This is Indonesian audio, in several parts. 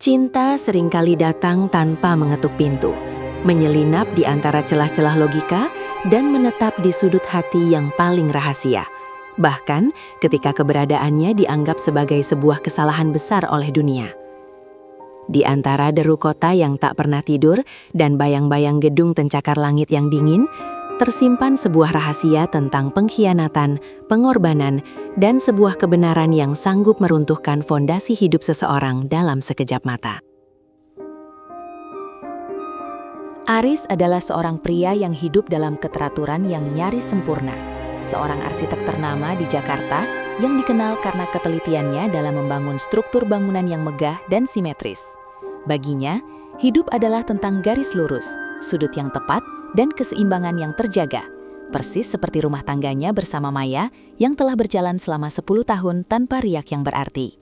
Cinta seringkali datang tanpa mengetuk pintu, menyelinap di antara celah-celah logika dan menetap di sudut hati yang paling rahasia. Bahkan ketika keberadaannya dianggap sebagai sebuah kesalahan besar oleh dunia. Di antara deru kota yang tak pernah tidur dan bayang-bayang gedung tencakar langit yang dingin, tersimpan sebuah rahasia tentang pengkhianatan, pengorbanan, dan sebuah kebenaran yang sanggup meruntuhkan fondasi hidup seseorang dalam sekejap mata. Aris adalah seorang pria yang hidup dalam keteraturan yang nyaris sempurna. Seorang arsitek ternama di Jakarta yang dikenal karena ketelitiannya dalam membangun struktur bangunan yang megah dan simetris. Baginya, hidup adalah tentang garis lurus, sudut yang tepat, dan keseimbangan yang terjaga, persis seperti rumah tangganya bersama Maya yang telah berjalan selama 10 tahun tanpa riak yang berarti.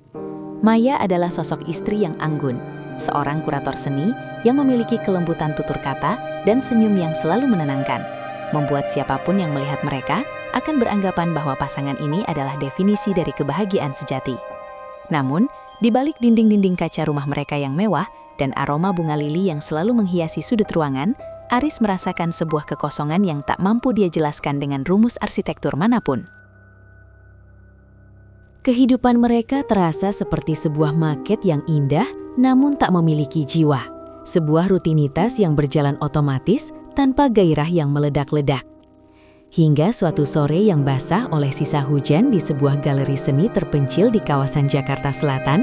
Maya adalah sosok istri yang anggun, seorang kurator seni yang memiliki kelembutan tutur kata dan senyum yang selalu menenangkan, membuat siapapun yang melihat mereka akan beranggapan bahwa pasangan ini adalah definisi dari kebahagiaan sejati. Namun, di balik dinding-dinding kaca rumah mereka yang mewah dan aroma bunga lili yang selalu menghiasi sudut ruangan, Aris merasakan sebuah kekosongan yang tak mampu dia jelaskan dengan rumus arsitektur manapun. Kehidupan mereka terasa seperti sebuah maket yang indah namun tak memiliki jiwa. Sebuah rutinitas yang berjalan otomatis tanpa gairah yang meledak-ledak. Hingga suatu sore yang basah oleh sisa hujan di sebuah galeri seni terpencil di kawasan Jakarta Selatan,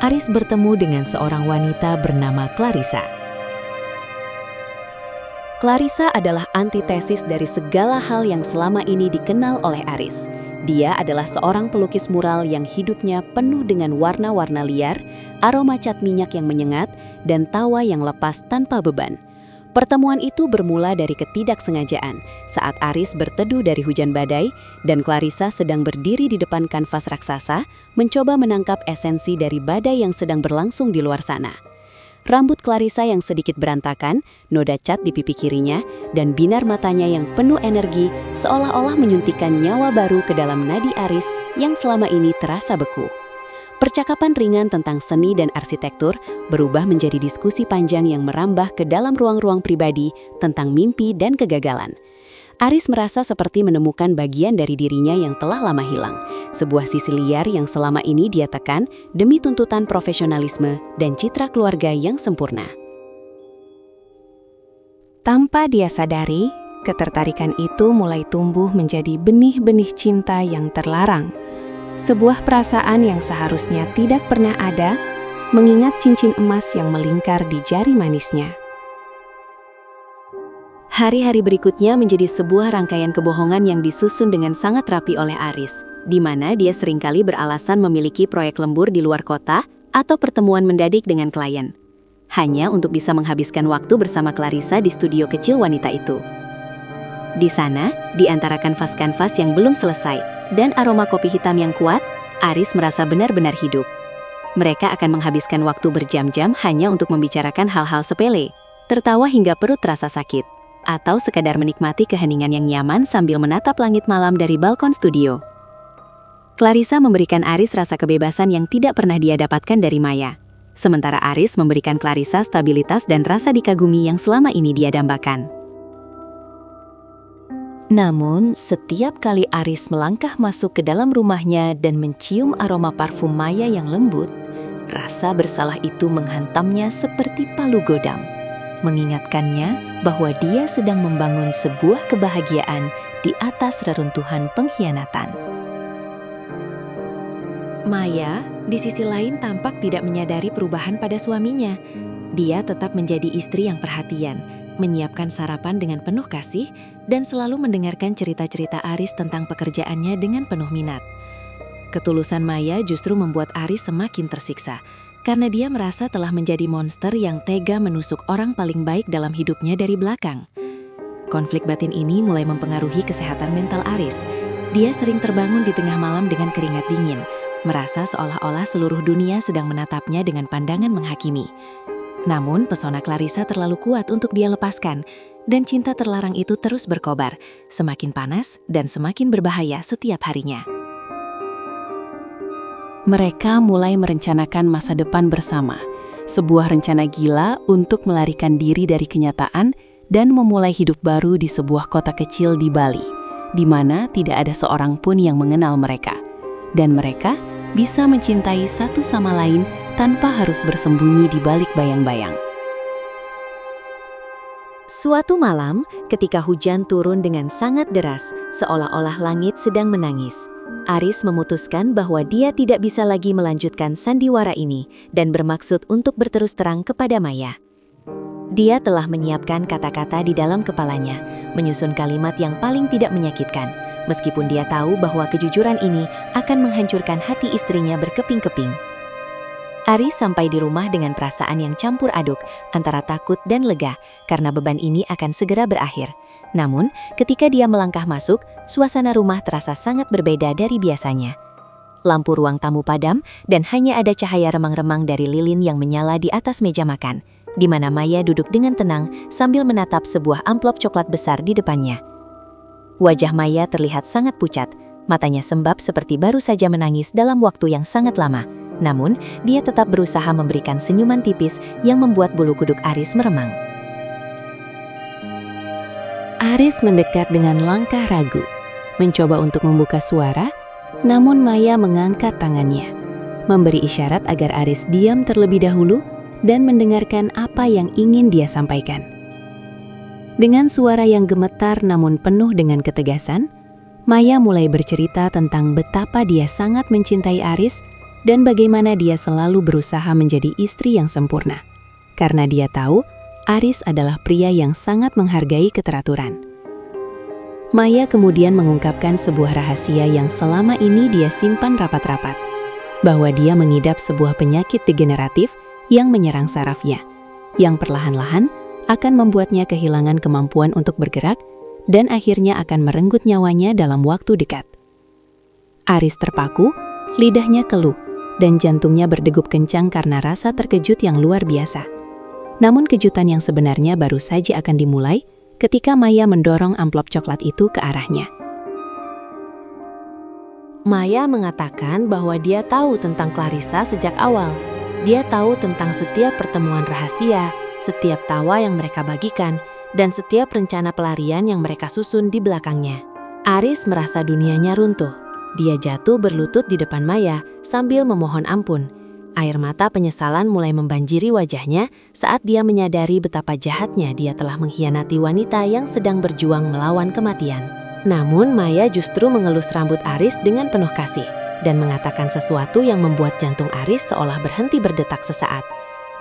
Aris bertemu dengan seorang wanita bernama Clarissa. Clarissa adalah antitesis dari segala hal yang selama ini dikenal oleh Aris. Dia adalah seorang pelukis mural yang hidupnya penuh dengan warna-warna liar, aroma cat minyak yang menyengat, dan tawa yang lepas tanpa beban. Pertemuan itu bermula dari ketidaksengajaan saat Aris berteduh dari hujan badai dan Clarissa sedang berdiri di depan kanvas raksasa mencoba menangkap esensi dari badai yang sedang berlangsung di luar sana. Rambut Clarissa yang sedikit berantakan, noda cat di pipi kirinya, dan binar matanya yang penuh energi seolah-olah menyuntikkan nyawa baru ke dalam nadi Aris yang selama ini terasa beku. Percakapan ringan tentang seni dan arsitektur berubah menjadi diskusi panjang yang merambah ke dalam ruang-ruang pribadi tentang mimpi dan kegagalan. Aris merasa seperti menemukan bagian dari dirinya yang telah lama hilang, sebuah sisi liar yang selama ini dia tekan demi tuntutan profesionalisme dan citra keluarga yang sempurna. Tanpa dia sadari, ketertarikan itu mulai tumbuh menjadi benih-benih cinta yang terlarang. Sebuah perasaan yang seharusnya tidak pernah ada, mengingat cincin emas yang melingkar di jari manisnya. Hari-hari berikutnya menjadi sebuah rangkaian kebohongan yang disusun dengan sangat rapi oleh Aris, di mana dia seringkali beralasan memiliki proyek lembur di luar kota atau pertemuan mendadak dengan klien, hanya untuk bisa menghabiskan waktu bersama Clarissa di studio kecil wanita itu. Di sana, di antara kanvas-kanvas yang belum selesai dan aroma kopi hitam yang kuat, Aris merasa benar-benar hidup. Mereka akan menghabiskan waktu berjam-jam hanya untuk membicarakan hal-hal sepele, tertawa hingga perut terasa sakit, atau sekadar menikmati keheningan yang nyaman sambil menatap langit malam dari balkon studio. Clarissa memberikan Aris rasa kebebasan yang tidak pernah dia dapatkan dari Maya, sementara Aris memberikan Clarissa stabilitas dan rasa dikagumi yang selama ini dia dambakan. Namun, setiap kali Aris melangkah masuk ke dalam rumahnya dan mencium aroma parfum Maya yang lembut, rasa bersalah itu menghantamnya seperti palu godam, mengingatkannya bahwa dia sedang membangun sebuah kebahagiaan di atas reruntuhan pengkhianatan. Maya, di sisi lain tampak tidak menyadari perubahan pada suaminya. Dia tetap menjadi istri yang perhatian, menyiapkan sarapan dengan penuh kasih, dan selalu mendengarkan cerita-cerita Aris tentang pekerjaannya dengan penuh minat. Ketulusan Maya justru membuat Aris semakin tersiksa, karena dia merasa telah menjadi monster yang tega menusuk orang paling baik dalam hidupnya dari belakang. Konflik batin ini mulai mempengaruhi kesehatan mental Aris. Dia sering terbangun di tengah malam dengan keringat dingin, merasa seolah-olah seluruh dunia sedang menatapnya dengan pandangan menghakimi. Namun, pesona Clarissa terlalu kuat untuk dia lepaskan, dan cinta terlarang itu terus berkobar, semakin panas dan semakin berbahaya setiap harinya. Mereka mulai merencanakan masa depan bersama. sebuah rencana gila untuk melarikan diri dari kenyataan dan memulai hidup baru di sebuah kota kecil di Bali, di mana tidak ada seorang pun yang mengenal mereka. Dan mereka bisa mencintai satu sama lain tanpa harus bersembunyi di balik bayang-bayang. Suatu malam, ketika hujan turun dengan sangat deras, seolah-olah langit sedang menangis, Aris memutuskan bahwa dia tidak bisa lagi melanjutkan sandiwara ini dan bermaksud untuk berterus terang kepada Maya. Dia telah menyiapkan kata-kata di dalam kepalanya, menyusun kalimat yang paling tidak menyakitkan, meskipun dia tahu bahwa kejujuran ini akan menghancurkan hati istrinya berkeping-keping. Aris sampai di rumah dengan perasaan yang campur aduk antara takut dan lega karena beban ini akan segera berakhir. Namun, ketika dia melangkah masuk, suasana rumah terasa sangat berbeda dari biasanya. Lampu ruang tamu padam dan hanya ada cahaya remang-remang dari lilin yang menyala di atas meja makan, di mana Maya duduk dengan tenang sambil menatap sebuah amplop coklat besar di depannya. Wajah Maya terlihat sangat pucat, matanya sembab seperti baru saja menangis dalam waktu yang sangat lama. Namun, dia tetap berusaha memberikan senyuman tipis yang membuat bulu kuduk Aris meremang. Aris mendekat dengan langkah ragu, mencoba untuk membuka suara, namun Maya mengangkat tangannya, memberi isyarat agar Aris diam terlebih dahulu dan mendengarkan apa yang ingin dia sampaikan. Dengan suara yang gemetar namun penuh dengan ketegasan, Maya mulai bercerita tentang betapa dia sangat mencintai Aris dan bagaimana dia selalu berusaha menjadi istri yang sempurna. Karena dia tahu, Aris adalah pria yang sangat menghargai keteraturan. Maya kemudian mengungkapkan sebuah rahasia yang selama ini dia simpan rapat-rapat, bahwa dia mengidap sebuah penyakit degeneratif yang menyerang sarafnya, yang perlahan-lahan akan membuatnya kehilangan kemampuan untuk bergerak dan akhirnya akan merenggut nyawanya dalam waktu dekat. Aris terpaku, lidahnya keluh, dan jantungnya berdegup kencang karena rasa terkejut yang luar biasa. Namun kejutan yang sebenarnya baru saja akan dimulai ketika Maya mendorong amplop coklat itu ke arahnya. Maya mengatakan bahwa dia tahu tentang Clarissa sejak awal. Dia tahu tentang setiap pertemuan rahasia, setiap tawa yang mereka bagikan, dan setiap rencana pelarian yang mereka susun di belakangnya. Aris merasa dunianya runtuh. Dia jatuh berlutut di depan Maya sambil memohon ampun. Air mata penyesalan mulai membanjiri wajahnya saat dia menyadari betapa jahatnya dia telah mengkhianati wanita yang sedang berjuang melawan kematian. Namun Maya justru mengelus rambut Aris dengan penuh kasih dan mengatakan sesuatu yang membuat jantung Aris seolah berhenti berdetak sesaat.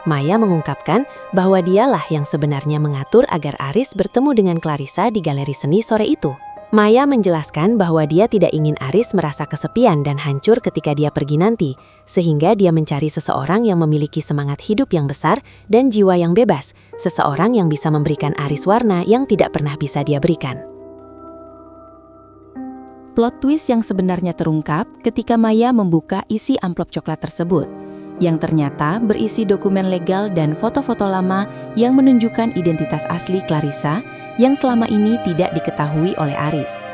Maya mengungkapkan bahwa dialah yang sebenarnya mengatur agar Aris bertemu dengan Clarissa di galeri seni sore itu. Maya menjelaskan bahwa dia tidak ingin Aris merasa kesepian dan hancur ketika dia pergi nanti, sehingga dia mencari seseorang yang memiliki semangat hidup yang besar dan jiwa yang bebas, seseorang yang bisa memberikan Aris warna yang tidak pernah bisa dia berikan. Plot twist yang sebenarnya terungkap ketika Maya membuka isi amplop coklat tersebut, yang ternyata berisi dokumen legal dan foto-foto lama yang menunjukkan identitas asli Clarissa yang selama ini tidak diketahui oleh Aris.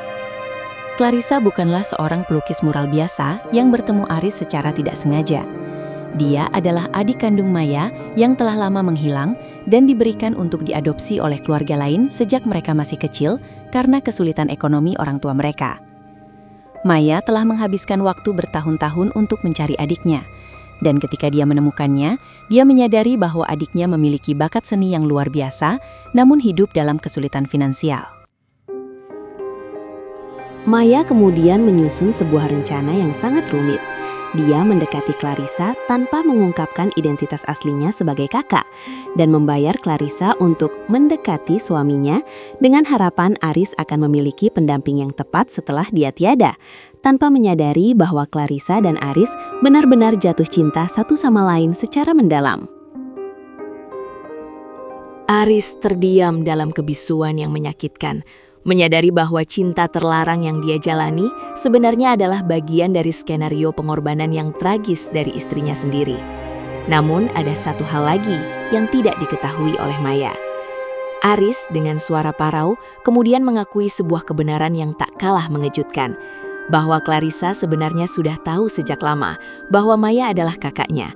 Clarissa bukanlah seorang pelukis mural biasa yang bertemu Aris secara tidak sengaja. Dia adalah adik kandung Maya yang telah lama menghilang dan diberikan untuk diadopsi oleh keluarga lain sejak mereka masih kecil karena kesulitan ekonomi orang tua mereka. Maya telah menghabiskan waktu bertahun-tahun untuk mencari adiknya. Dan ketika dia menemukannya, dia menyadari bahwa adiknya memiliki bakat seni yang luar biasa, namun hidup dalam kesulitan finansial. Maya kemudian menyusun sebuah rencana yang sangat rumit. Dia mendekati Clarissa tanpa mengungkapkan identitas aslinya sebagai kakak, dan membayar Clarissa untuk mendekati suaminya dengan harapan Aris akan memiliki pendamping yang tepat setelah dia tiada, tanpa menyadari bahwa Clarissa dan Aris benar-benar jatuh cinta satu sama lain secara mendalam. Aris terdiam dalam kebisuan yang menyakitkan, menyadari bahwa cinta terlarang yang dia jalani sebenarnya adalah bagian dari skenario pengorbanan yang tragis dari istrinya sendiri. Namun ada satu hal lagi yang tidak diketahui oleh Maya. Aris dengan suara parau kemudian mengakui sebuah kebenaran yang tak kalah mengejutkan, bahwa Clarissa sebenarnya sudah tahu sejak lama bahwa Maya adalah kakaknya.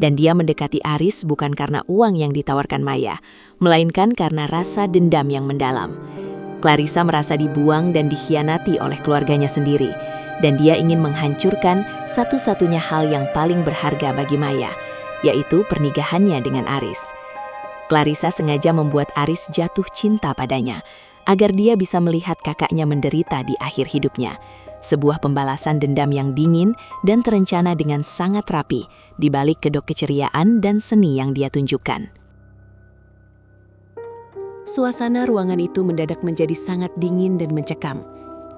dan dia mendekati Aris bukan karena uang yang ditawarkan Maya, melainkan karena rasa dendam yang mendalam. Clarissa merasa dibuang dan dikhianati oleh keluarganya sendiri, dan dia ingin menghancurkan satu-satunya hal yang paling berharga bagi Maya, yaitu pernikahannya dengan Aris. Clarissa sengaja membuat Aris jatuh cinta padanya, agar dia bisa melihat kakaknya menderita di akhir hidupnya. Sebuah pembalasan dendam yang dingin dan terencana dengan sangat rapi, di balik kedok keceriaan dan seni yang dia tunjukkan. Suasana ruangan itu mendadak menjadi sangat dingin dan mencekam,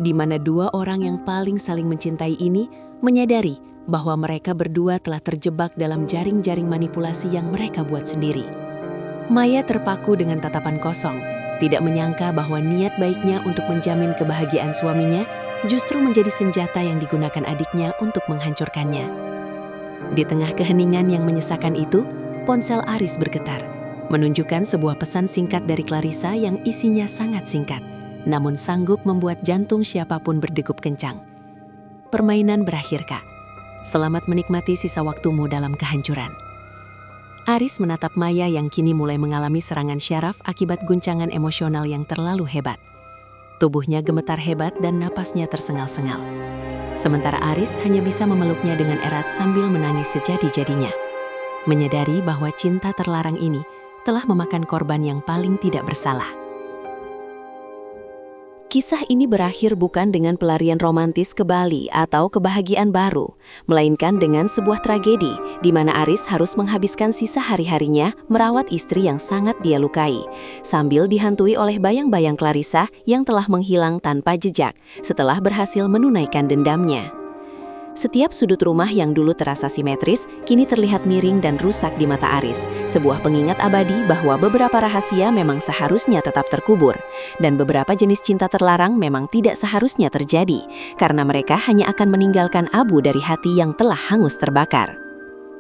di mana dua orang yang paling saling mencintai ini menyadari bahwa mereka berdua telah terjebak dalam jaring-jaring manipulasi yang mereka buat sendiri. Maya terpaku dengan tatapan kosong, tidak menyangka bahwa niat baiknya untuk menjamin kebahagiaan suaminya justru menjadi senjata yang digunakan adiknya untuk menghancurkannya. Di tengah keheningan yang menyesakan itu, ponsel Aris bergetar, menunjukkan sebuah pesan singkat dari Clarissa yang isinya sangat singkat, namun sanggup membuat jantung siapapun berdegup kencang. Permainan berakhir, Kak. Selamat menikmati sisa waktumu dalam kehancuran. Aris menatap Maya yang kini mulai mengalami serangan syaraf akibat guncangan emosional yang terlalu hebat. Tubuhnya gemetar hebat dan napasnya tersengal-sengal. Sementara Aris hanya bisa memeluknya dengan erat sambil menangis sejadi-jadinya, menyadari bahwa cinta terlarang ini telah memakan korban yang paling tidak bersalah. Kisah ini berakhir bukan dengan pelarian romantis ke Bali atau kebahagiaan baru, melainkan dengan sebuah tragedi di mana Aris harus menghabiskan sisa hari-harinya merawat istri yang sangat dia lukai, sambil dihantui oleh bayang-bayang Clarissa yang telah menghilang tanpa jejak setelah berhasil menunaikan dendamnya. Setiap sudut rumah yang dulu terasa simetris, kini terlihat miring dan rusak di mata Aris. Sebuah pengingat abadi bahwa beberapa rahasia memang seharusnya tetap terkubur, dan beberapa jenis cinta terlarang memang tidak seharusnya terjadi, karena mereka hanya akan meninggalkan abu dari hati yang telah hangus terbakar.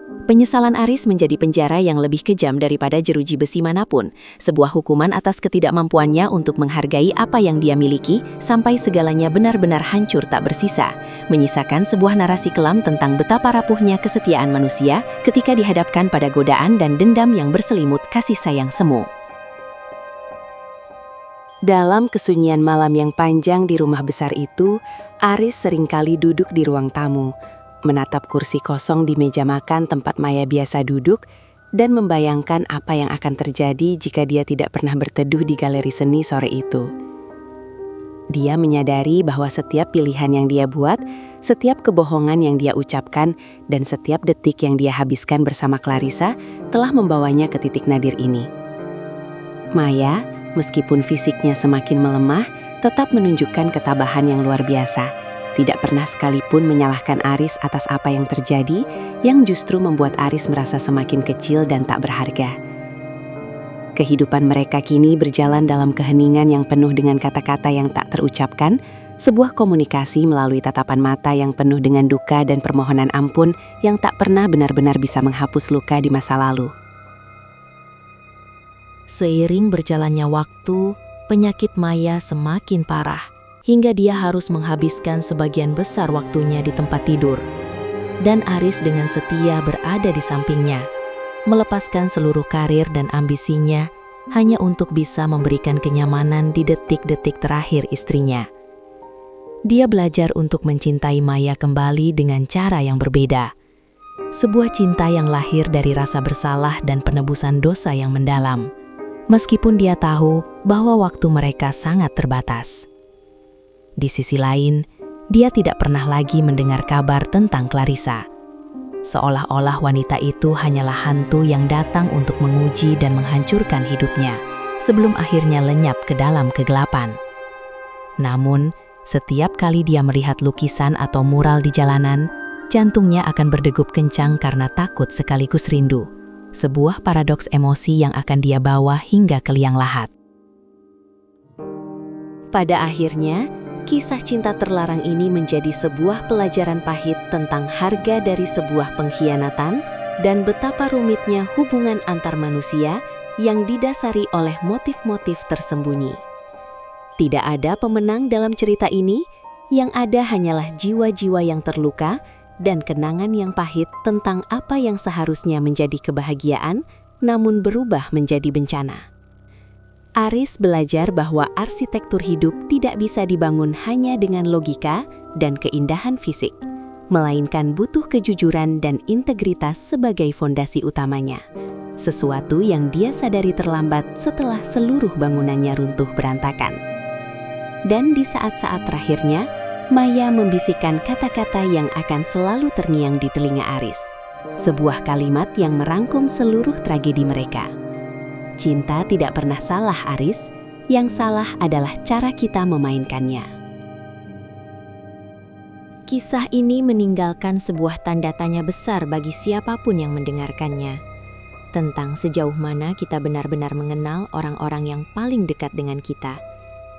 Penyesalan Aris menjadi penjara yang lebih kejam daripada jeruji besi manapun, sebuah hukuman atas ketidakmampuannya untuk menghargai apa yang dia miliki sampai segalanya benar-benar hancur tak bersisa, menyisakan sebuah narasi kelam tentang betapa rapuhnya kesetiaan manusia ketika dihadapkan pada godaan dan dendam yang berselimut kasih sayang semu. Dalam kesunyian malam yang panjang di rumah besar itu, Aris seringkali duduk di ruang tamu, menatap kursi kosong di meja makan tempat Maya biasa duduk, dan membayangkan apa yang akan terjadi jika dia tidak pernah berteduh di galeri seni sore itu. Dia menyadari bahwa setiap pilihan yang dia buat, setiap kebohongan yang dia ucapkan, dan setiap detik yang dia habiskan bersama Clarissa telah membawanya ke titik nadir ini. Maya, meskipun fisiknya semakin melemah, tetap menunjukkan ketabahan yang luar biasa. Tidak pernah sekalipun menyalahkan Aris atas apa yang terjadi, yang justru membuat Aris merasa semakin kecil dan tak berharga. Kehidupan mereka kini berjalan dalam keheningan yang penuh dengan kata-kata yang tak terucapkan, sebuah komunikasi melalui tatapan mata yang penuh dengan duka dan permohonan ampun yang tak pernah benar-benar bisa menghapus luka di masa lalu. Seiring berjalannya waktu, penyakit Maya semakin parah, hingga dia harus menghabiskan sebagian besar waktunya di tempat tidur. Dan Aris dengan setia berada di sampingnya, melepaskan seluruh karir dan ambisinya hanya untuk bisa memberikan kenyamanan di detik-detik terakhir istrinya. Dia belajar untuk mencintai Maya kembali dengan cara yang berbeda. Sebuah cinta yang lahir dari rasa bersalah dan penebusan dosa yang mendalam, meskipun dia tahu bahwa waktu mereka sangat terbatas. Di sisi lain, dia tidak pernah lagi mendengar kabar tentang Clarissa. Seolah-olah wanita itu hanyalah hantu yang datang untuk menguji dan menghancurkan hidupnya, sebelum akhirnya lenyap ke dalam kegelapan. Namun, setiap kali dia melihat lukisan atau mural di jalanan, jantungnya akan berdegup kencang karena takut sekaligus rindu. Sebuah paradoks emosi yang akan dia bawa hingga ke liang lahat. Pada akhirnya, kisah cinta terlarang ini menjadi sebuah pelajaran pahit tentang harga dari sebuah pengkhianatan dan betapa rumitnya hubungan antar manusia yang didasari oleh motif-motif tersembunyi. Tidak ada pemenang dalam cerita ini, yang ada hanyalah jiwa-jiwa yang terluka dan kenangan yang pahit tentang apa yang seharusnya menjadi kebahagiaan, namun berubah menjadi bencana. Aris belajar bahwa arsitektur hidup tidak bisa dibangun hanya dengan logika dan keindahan fisik, melainkan butuh kejujuran dan integritas sebagai fondasi utamanya. Sesuatu yang dia sadari terlambat setelah seluruh bangunannya runtuh berantakan. Dan di saat-saat terakhirnya, Maya membisikkan kata-kata yang akan selalu terngiang di telinga Aris. Sebuah kalimat yang merangkum seluruh tragedi mereka. Cinta tidak pernah salah, Aris. Yang salah adalah cara kita memainkannya. Kisah ini meninggalkan sebuah tanda tanya besar bagi siapapun yang mendengarkannya. Tentang sejauh mana kita benar-benar mengenal orang-orang yang paling dekat dengan kita.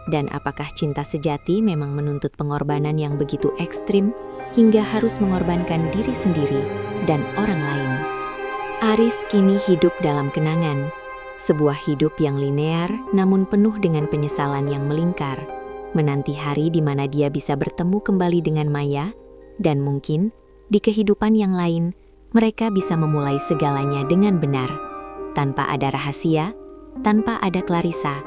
Dan apakah cinta sejati memang menuntut pengorbanan yang begitu ekstrim hingga harus mengorbankan diri sendiri dan orang lain. Aris kini hidup dalam kenangan. Sebuah hidup yang linear namun penuh dengan penyesalan yang melingkar. Menanti hari di mana dia bisa bertemu kembali dengan Maya, dan mungkin di kehidupan yang lain mereka bisa memulai segalanya dengan benar. Tanpa ada rahasia, tanpa ada Clarissa,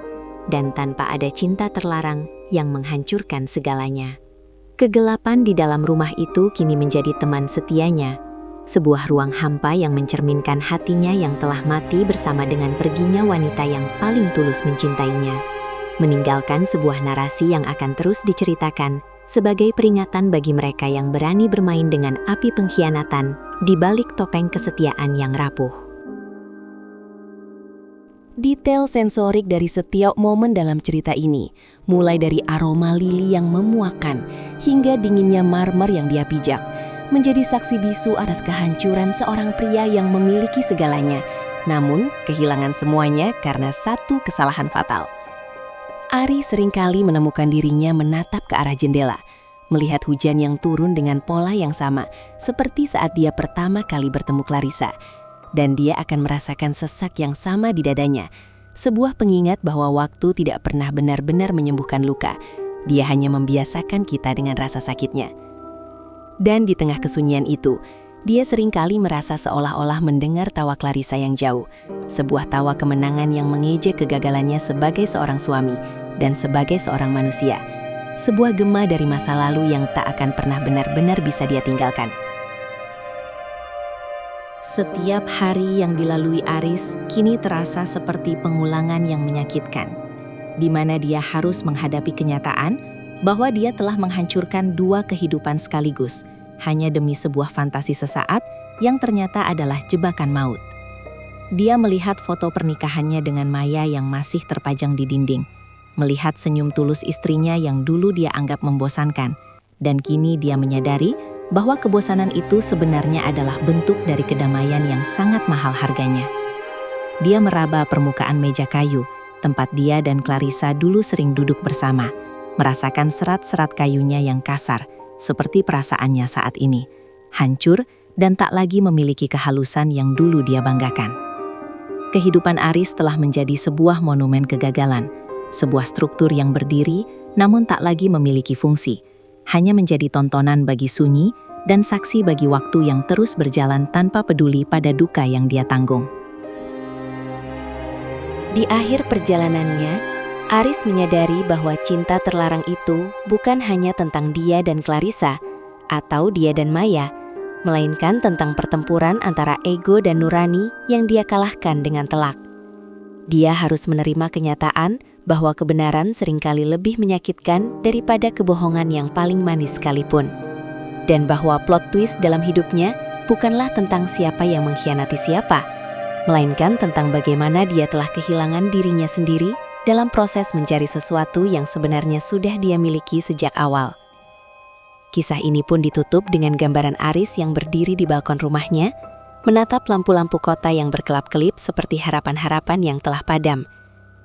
dan tanpa ada cinta terlarang yang menghancurkan segalanya. Kegelapan di dalam rumah itu kini menjadi teman setianya. Sebuah ruang hampa yang mencerminkan hatinya yang telah mati bersama dengan perginya wanita yang paling tulus mencintainya. Meninggalkan sebuah narasi yang akan terus diceritakan sebagai peringatan bagi mereka yang berani bermain dengan api pengkhianatan di balik topeng kesetiaan yang rapuh. Detail sensorik dari setiap momen dalam cerita ini, mulai dari aroma lili yang memuakkan hingga dinginnya marmer yang dia pijak, menjadi saksi bisu atas kehancuran seorang pria yang memiliki segalanya, namun kehilangan semuanya karena satu kesalahan fatal. Aris seringkali menemukan dirinya menatap ke arah jendela, melihat hujan yang turun dengan pola yang sama, seperti saat dia pertama kali bertemu Clarissa. Dan dia akan merasakan sesak yang sama di dadanya, sebuah pengingat bahwa waktu tidak pernah benar-benar menyembuhkan luka. Dia hanya membiasakan kita dengan rasa sakitnya. Dan di tengah kesunyian itu, dia seringkali merasa seolah-olah mendengar tawa Clarissa yang jauh. Sebuah tawa kemenangan yang mengejek kegagalannya sebagai seorang suami dan sebagai seorang manusia. Sebuah gema dari masa lalu yang tak akan pernah benar-benar bisa dia tinggalkan. Setiap hari yang dilalui Aris kini terasa seperti pengulangan yang menyakitkan, di mana dia harus menghadapi kenyataan bahwa dia telah menghancurkan dua kehidupan sekaligus, hanya demi sebuah fantasi sesaat yang ternyata adalah jebakan maut. Dia melihat foto pernikahannya dengan Maya yang masih terpajang di dinding, melihat senyum tulus istrinya yang dulu dia anggap membosankan, dan kini dia menyadari bahwa kebosanan itu sebenarnya adalah bentuk dari kedamaian yang sangat mahal harganya. Dia meraba permukaan meja kayu, tempat dia dan Clarissa dulu sering duduk bersama, merasakan serat-serat kayunya yang kasar, seperti perasaannya saat ini, hancur dan tak lagi memiliki kehalusan yang dulu dia banggakan. Kehidupan Aris telah menjadi sebuah monumen kegagalan, sebuah struktur yang berdiri namun tak lagi memiliki fungsi, hanya menjadi tontonan bagi sunyi dan saksi bagi waktu yang terus berjalan tanpa peduli pada duka yang dia tanggung. Di akhir perjalanannya, Aris menyadari bahwa cinta terlarang itu bukan hanya tentang dia dan Clarissa atau dia dan Maya, melainkan tentang pertempuran antara ego dan nurani yang dia kalahkan dengan telak. Dia harus menerima kenyataan bahwa kebenaran seringkali lebih menyakitkan daripada kebohongan yang paling manis sekalipun. Dan bahwa plot twist dalam hidupnya bukanlah tentang siapa yang mengkhianati siapa, melainkan tentang bagaimana dia telah kehilangan dirinya sendiri dalam proses mencari sesuatu yang sebenarnya sudah dia miliki sejak awal. Kisah ini pun ditutup dengan gambaran Aris yang berdiri di balkon rumahnya, menatap lampu-lampu kota yang berkelap-kelip seperti harapan-harapan yang telah padam,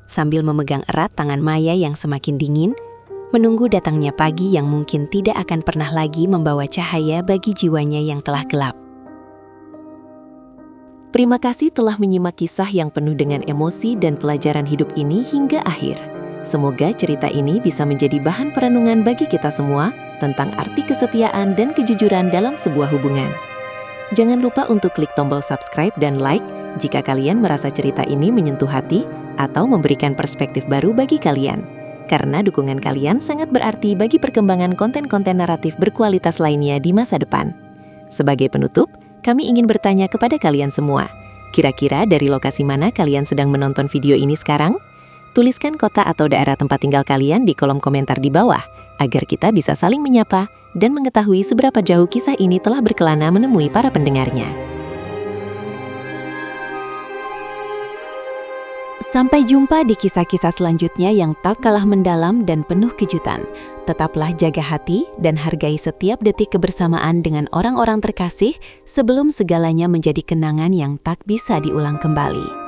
sambil memegang erat tangan Maya yang semakin dingin, menunggu datangnya pagi yang mungkin tidak akan pernah lagi membawa cahaya bagi jiwanya yang telah gelap. Terima kasih telah menyimak kisah yang penuh dengan emosi dan pelajaran hidup ini hingga akhir. Semoga cerita ini bisa menjadi bahan perenungan bagi kita semua tentang arti kesetiaan dan kejujuran dalam sebuah hubungan. Jangan lupa untuk klik tombol subscribe dan like jika kalian merasa cerita ini menyentuh hati atau memberikan perspektif baru bagi kalian. Karena dukungan kalian sangat berarti bagi perkembangan konten-konten naratif berkualitas lainnya di masa depan. Sebagai penutup, kami ingin bertanya kepada kalian semua. Kira-kira dari lokasi mana kalian sedang menonton video ini sekarang? Tuliskan kota atau daerah tempat tinggal kalian di kolom komentar di bawah, agar kita bisa saling menyapa dan mengetahui seberapa jauh kisah ini telah berkelana menemui para pendengarnya. Sampai jumpa di kisah-kisah selanjutnya yang tak kalah mendalam dan penuh kejutan. Tetaplah jaga hati dan hargai setiap detik kebersamaan dengan orang-orang terkasih sebelum segalanya menjadi kenangan yang tak bisa diulang kembali.